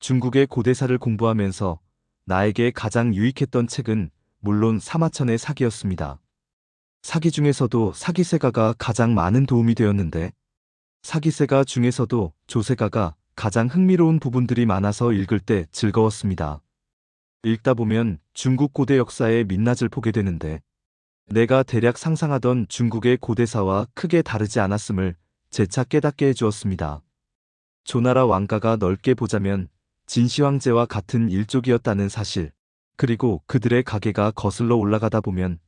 중국의 고대사를 공부하면서 나에게 가장 유익했던 책은 물론 사마천의 사기였습니다. 사기 중에서도 사기세가가 가장 많은 도움이 되었는데, 사기세가 중에서도 조세가가 가장 흥미로운 부분들이 많아서 읽을 때 즐거웠습니다. 읽다 보면 중국 고대 역사의 민낯을 보게 되는데, 내가 대략 상상하던 중국의 고대사와 크게 다르지 않았음을 재차 깨닫게 해주었습니다. 조나라 왕가가 넓게 보자면 진시황제와 같은 일족이었다는 사실, 그리고 그들의 가계가 거슬러 올라가다 보면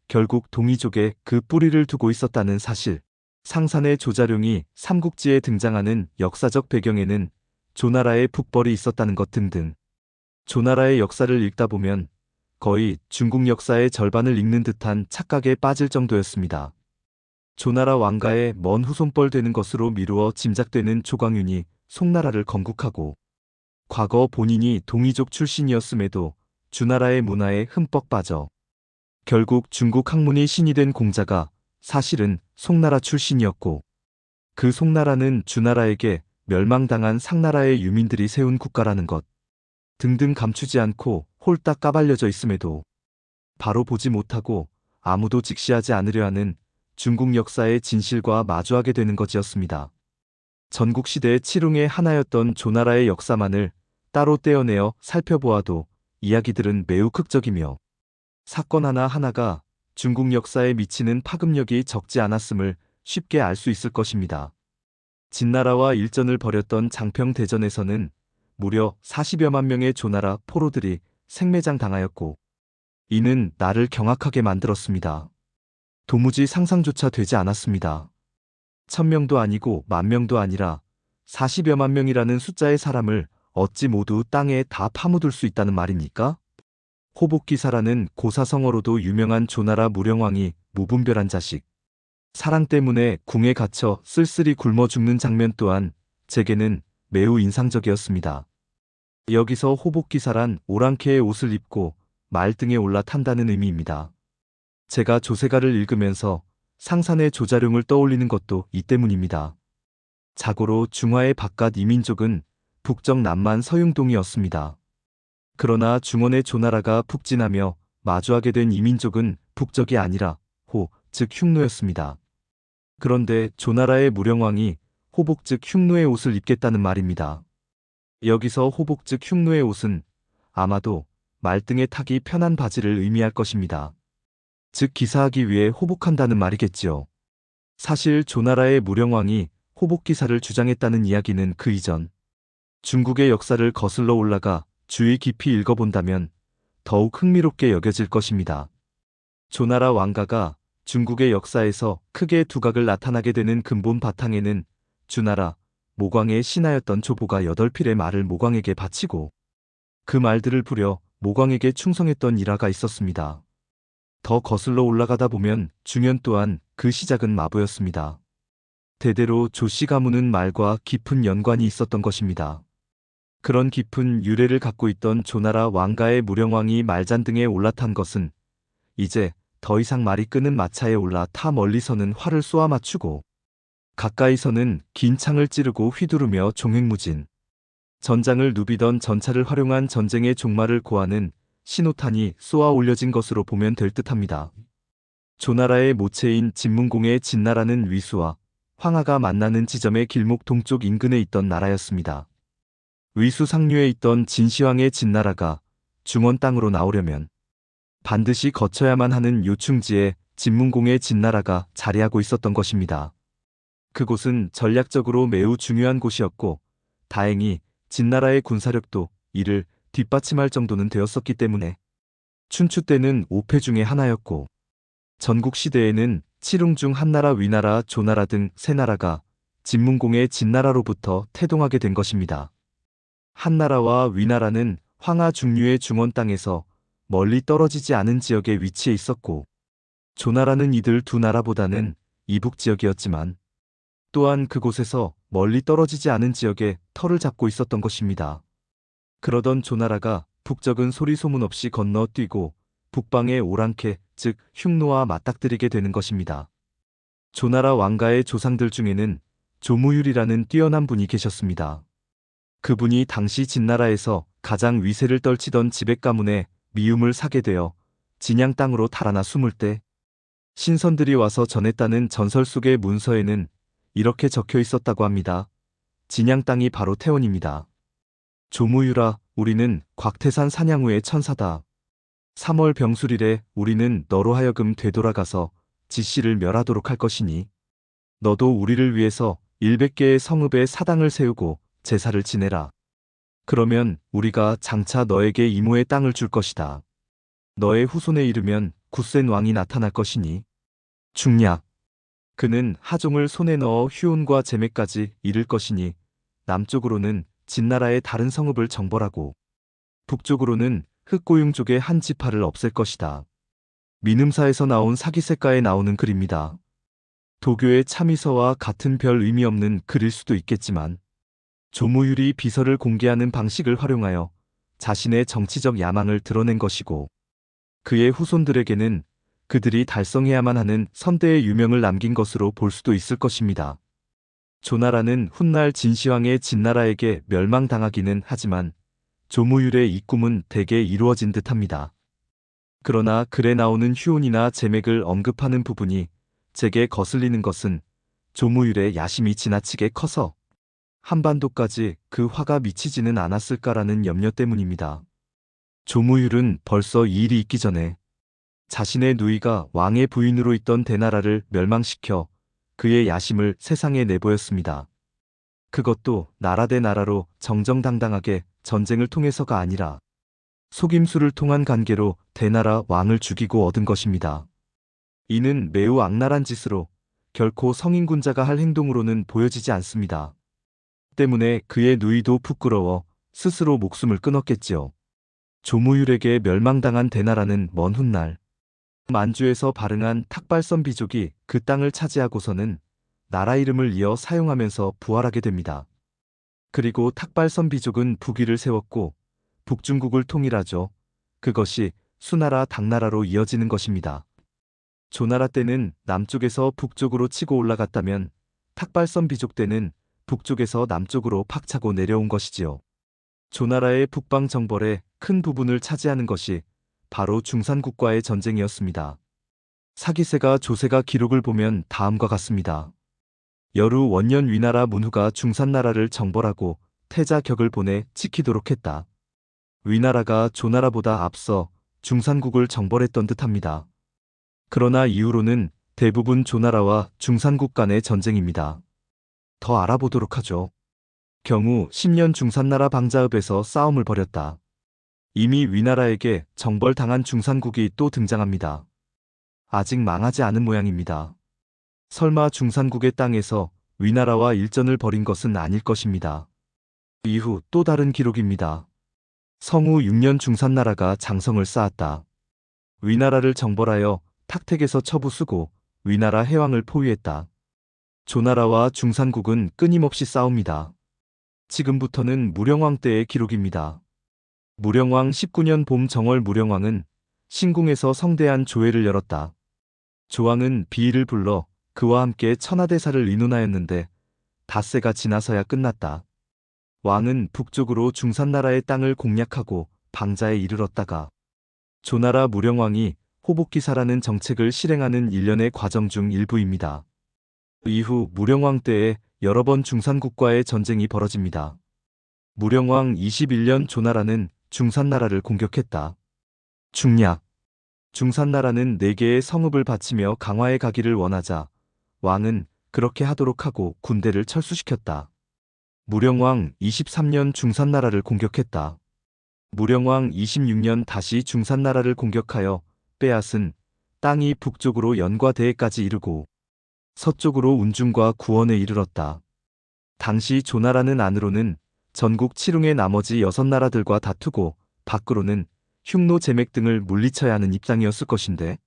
결국 동이족에 그 뿌리를 두고 있었다는 사실, 상산의 조자룡이 삼국지에 등장하는 역사적 배경에는 조나라의 북벌이 있었다는 것 등등. 조나라의 역사를 읽다 보면 거의 중국 역사의 절반을 읽는 듯한 착각에 빠질 정도였습니다. 조나라 왕가의 먼 후손뻘 되는 것으로 미루어 짐작되는 조광윤이 송나라를 건국하고, 과거 본인이 동이족 출신이었음에도 주나라의 문화에 흠뻑 빠져 결국 중국 학문이 신이 된 공자가 사실은 송나라 출신이었고, 그 송나라는 주나라에게 멸망당한 상나라의 유민들이 세운 국가라는 것 등등 감추지 않고 홀딱 까발려져 있음에도 바로 보지 못하고 아무도 직시하지 않으려 하는 중국 역사의 진실과 마주하게 되는 것이었습니다. 전국시대의 칠웅의 하나였던 조나라의 역사만을 따로 떼어내어 살펴보아도 이야기들은 매우 극적이며, 사건 하나하나가 중국 역사에 미치는 파급력이 적지 않았음을 쉽게 알 수 있을 것입니다. 진나라와 일전을 벌였던 장평대전에서는 무려 40여만 명의 조나라 포로들이 생매장 당하였고, 이는 나를 경악하게 만들었습니다. 도무지 상상조차 되지 않았습니다. 1000명도 아니고 10,000명도 아니라 40여만 명이라는 숫자의 사람을 어찌 모두 땅에 다 파묻을 수 있다는 말입니까? 호복기사라는 고사성어로도 유명한 조나라 무령왕이 무분별한 자식, 사랑 때문에 궁에 갇혀 쓸쓸히 굶어 죽는 장면 또한 제게는 매우 인상적이었습니다. 여기서 호복기사란 오랑캐의 옷을 입고 말등에 올라탄다는 의미입니다. 제가 조세가를 읽으면서 상산의 조자룡을 떠올리는 것도 이 때문입니다. 자고로 중화의 바깥 이민족은 북적 남만 서융동이었습니다. 그러나 중원의 조나라가 북진하며 마주하게 된 이민족은 북적이 아니라 호, 즉 흉노였습니다. 그런데 조나라의 무령왕이 호복 즉 흉노의 옷을 입겠다는 말입니다. 여기서 호복 즉 흉노의 옷은 아마도 말등에 타기 편한 바지를 의미할 것입니다. 즉 기사하기 위해 호복한다는 말이겠지요. 사실 조나라의 무령왕이 호복기사를 주장했다는 이야기는 그 이전 중국의 역사를 거슬러 올라가 주의 깊이 읽어본다면 더욱 흥미롭게 여겨질 것입니다. 조나라 왕가가 중국의 역사에서 크게 두각을 나타나게 되는 근본 바탕에는 주나라 모광의 신하였던 조보가 8필의 말을 모광에게 바치고 그 말들을 부려 모광에게 충성했던 일화가 있었습니다. 더 거슬러 올라가다 보면 중현 또한 그 시작은 마부였습니다. 대대로 조씨 가문은 말과 깊은 연관이 있었던 것입니다. 그런 깊은 유래를 갖고 있던 조나라 왕가의 무령왕이 말잔등에 올라탄 것은 이제 더 이상 말이 끄는 마차에 올라 타 멀리서는 활을 쏘아 맞추고 가까이서는 긴 창을 찌르고 휘두르며 종횡무진 전장을 누비던 전차를 활용한 전쟁의 종말을 고하는 신호탄이 쏘아 올려진 것으로 보면 될 듯합니다. 조나라의 모체인 진문공의 진나라는 위수와 황하가 만나는 지점의 길목 동쪽 인근에 있던 나라였습니다. 위수 상류에 있던 진시황의 진나라가 중원 땅으로 나오려면 반드시 거쳐야만 하는 요충지에 진문공의 진나라가 자리하고 있었던 것입니다. 그곳은 전략적으로 매우 중요한 곳이었고, 다행히 진나라의 군사력도 이를 뒷받침할 정도는 되었었기 때문에 춘추 때는 5패 중의 하나였고, 전국 시대에는 칠웅 중 한나라, 위나라, 조나라 등 세 나라가 진문공의 진나라로부터 태동하게 된 것입니다. 한나라와 위나라는 황하 중류의 중원 땅에서 멀리 떨어지지 않은 지역에 위치해 있었고, 조나라는 이들 두 나라보다는 이북 지역이었지만 또한 그곳에서 멀리 떨어지지 않은 지역에 터를 잡고 있었던 것입니다. 그러던 조나라가 북적은 소리 소문 없이 건너뛰고 북방의 오랑캐, 즉 흉노와 맞닥뜨리게 되는 것입니다. 조나라 왕가의 조상들 중에는 조무율이라는 뛰어난 분이 계셨습니다. 그분이 당시 진나라에서 가장 위세를 떨치던 지백 가문의 미움을 사게 되어 진양 땅으로 달아나 숨을 때 신선들이 와서 전했다는 전설 속의 문서에는 이렇게 적혀 있었다고 합니다. 진양 땅이 바로 태원입니다. 조무유라, 우리는 곽태산 사냥 후의 천사다. 3월 병술일에 우리는 너로 하여금 되돌아가서 지씨를 멸하도록 할 것이니 너도 우리를 위해서 100개의 성읍에 사당을 세우고 제사를 지내라. 그러면 우리가 장차 너에게 이모의 땅을 줄 것이다. 너의 후손에 이르면 굳센 왕이 나타날 것이니 중략. 그는 하종을 손에 넣어 휴온과 제맥까지 이를 것이니 남쪽으로는 진나라의 다른 성읍을 정벌하고 북쪽으로는 흑고융족의 한 지파를 없앨 것이다. 민음사에서 나온 사기세가에 나오는 글입니다. 도교의 참의서와 같은 별 의미 없는 글일 수도 있겠지만 조무율이 비서를 공개하는 방식을 활용하여 자신의 정치적 야망을 드러낸 것이고 그의 후손들에게는 그들이 달성해야만 하는 선대의 유명을 남긴 것으로 볼 수도 있을 것입니다. 조나라는 훗날 진시황의 진나라에게 멸망당하기는 하지만 조무율의 이 꿈은 대개 이루어진 듯합니다. 그러나 글에 나오는 휴온이나 제맥을 언급하는 부분이 제게 거슬리는 것은 조무율의 야심이 지나치게 커서 한반도까지 그 화가 미치지는 않았을까라는 염려 때문입니다. 조무율은 벌써 이 일이 있기 전에 자신의 누이가 왕의 부인으로 있던 대나라를 멸망시켜 그의 야심을 세상에 내보였습니다. 그것도 나라 대 나라로 정정당당하게 전쟁을 통해서가 아니라 속임수를 통한 관계로 대나라 왕을 죽이고 얻은 것입니다. 이는 매우 악랄한 짓으로 결코 성인군자가 할 행동으로는 보여지지 않습니다. 때문에 그의 누이도 부끄러워 스스로 목숨을 끊었겠지요. 조무율에게 멸망당한 대나라는 먼 훗날 만주에서 발흥한 탁발선 비족이 그 땅을 차지하고서는 나라 이름을 이어 사용하면서 부활하게 됩니다. 그리고 탁발선 비족은 북위를 세웠고 북중국을 통일하죠. 그것이 수나라 당나라로 이어지는 것입니다. 조나라 때는 남쪽에서 북쪽으로 치고 올라갔다면 탁발선 비족 때는 북쪽에서 남쪽으로 팍차고 내려온 것이지요. 조나라의 북방 정벌의 큰 부분을 차지하는 것이 바로 중산국과의 전쟁이었습니다. 사기세가 조세가 기록을 보면 다음과 같습니다. 여루 원년 위나라 문후가 중산나라를 정벌하고 태자격을 보내 지키도록 했다. 위나라가 조나라보다 앞서 중산국을 정벌했던 듯합니다. 그러나 이후로는 대부분 조나라와 중산국 간의 전쟁입니다. 더 알아보도록 하죠. 경우 10년 중산나라 방자읍에서 싸움을 벌였다. 이미 위나라에게 정벌당한 중산국이 또 등장합니다. 아직 망하지 않은 모양입니다. 설마 중산국의 땅에서 위나라와 일전을 벌인 것은 아닐 것입니다. 이후 또 다른 기록입니다. 성후 6년 중산나라가 장성을 쌓았다. 위나라를 정벌하여 탁택에서 처부수고 위나라 해왕을 포위했다. 조나라와 중산국은 끊임없이 싸웁니다. 지금부터는 무령왕 때의 기록입니다. 무령왕 19년 봄 정월 무령왕은 신궁에서 성대한 조회를 열었다. 조왕은 비의를 불러 그와 함께 천하대사를 의논하였는데 닷새가 지나서야 끝났다. 왕은 북쪽으로 중산나라의 땅을 공략하고 방자에 이르렀다가 조나라 무령왕이 호복기사라는 정책을 실행하는 일련의 과정 중 일부입니다. 이후 무령왕 때에 여러 번 중산국과의 전쟁이 벌어집니다. 무령왕 21년 조나라는 중산나라를 공격했다. 중략. 중산나라는 4개의 성읍을 바치며 강화해 가기를 원하자 왕은 그렇게 하도록 하고 군대를 철수시켰다. 무령왕 23년 중산나라를 공격했다. 무령왕 26년 다시 중산나라를 공격하여 빼앗은 땅이 북쪽으로 연과 대해까지 이르고 서쪽으로 운중과 구원에 이르렀다. 당시 조나라는 안으로는 전국 칠웅의 나머지 6나라들과 다투고 밖으로는 흉노 제맥 등을 물리쳐야 하는 입장이었을 것인데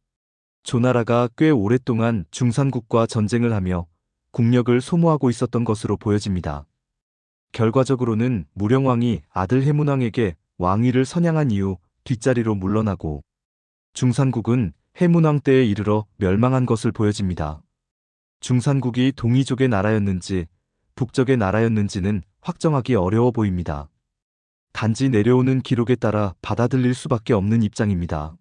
조나라가 꽤 오랫동안 중산국과 전쟁을 하며 국력을 소모하고 있었던 것으로 보여집니다. 결과적으로는 무령왕이 아들 해문왕에게 왕위를 선양한 이후 뒷자리로 물러나고 중산국은 해문왕 때에 이르러 멸망한 것을 보여집니다. 중산국이 동이족의 나라였는지 북적의 나라였는지는 확정하기 어려워 보입니다. 단지 내려오는 기록에 따라 받아들일 수밖에 없는 입장입니다.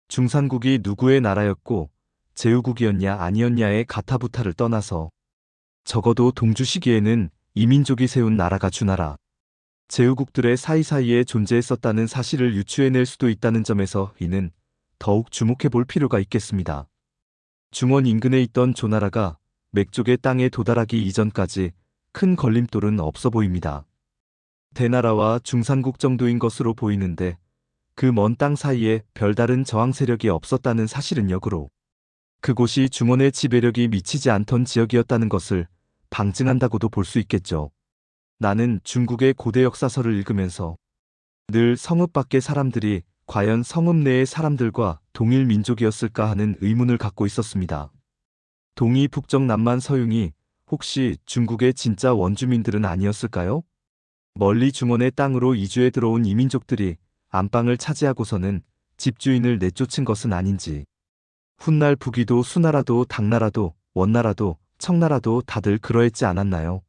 중산국이 누구의 나라였고 제후국이었냐 아니었냐의 가타부타를 떠나서 적어도 동주 시기에는 이민족이 세운 나라가 주나라, 제후국들의 사이사이에 존재했었다는 사실을 유추해낼 수도 있다는 점에서 이는 더욱 주목해 볼 필요가 있겠습니다. 중원 인근에 있던 조나라가 맥족의 땅에 도달하기 이전까지 큰 걸림돌은 없어 보입니다. 대나라와 중산국 정도인 것으로 보이는데 그 먼 땅 사이에 별다른 저항 세력이 없었다는 사실은 역으로 그곳이 중원의 지배력이 미치지 않던 지역이었다는 것을 방증한다고도 볼 수 있겠죠. 나는 중국의 고대 역사서를 읽으면서 늘 성읍 밖의 사람들이 과연 성읍 내의 사람들과 동일 민족이었을까 하는 의문을 갖고 있었습니다. 동이 북쪽 남만 서융이 혹시 중국의 진짜 원주민들은 아니었을까요? 멀리 중원의 땅으로 이주해 들어온 이민족들이 안방을 차지하고서는 집주인을 내쫓은 것은 아닌지. 훗날 북이도 수나라도 당나라도 원나라도 청나라도 다들 그러했지 않았나요?